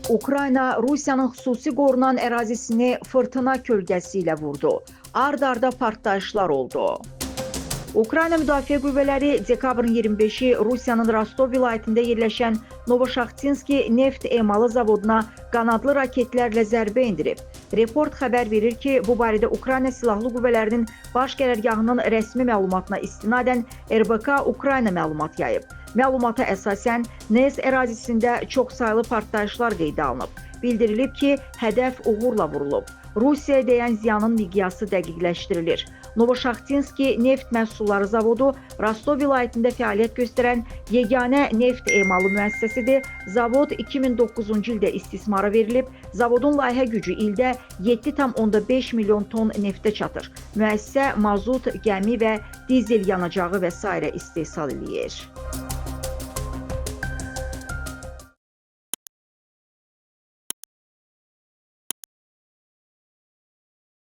Ukrayna Rusiyanın xüsusi qorunan ərazisini fırtına kölgəsi ilə vurdu. Ard-arda partlayışlar oldu. Ukrayna Müdafiə Qüvvələri dekabrın 25-i Rusiyanın Rostov vilayətində yerləşən Novoşaxtinski neft emalı zavoduna qanadlı raketlərlə zərbə endirib. Report xəbər verir ki, bu barədə Ukrayna Silahlı Qüvvələrinin baş qərargahının rəsmi məlumatına istinadən RBK Ukrayna məlumat yayıb. Məlumata əsasən Nes ərazisində çoxsaylı partlayışlar qeydə alınıb. Bildirilib ki, hədəf uğurla vurulub. Rusiyaya dəyən ziyanın miqyası dəqiqləşdirilir. Novoşaxtinski neft məhsulları zavodu Rostov vilayətində fəaliyyət göstərən yeganə neft emalı müəssisəsidir. Zavod 2009-cu ildə istismara verilib. Zavodun layihə gücü ildə 7,5 milyon ton neftə çatır. Müəssisə mazut, gəmi və dizel yanacağı və s. istehsal edir.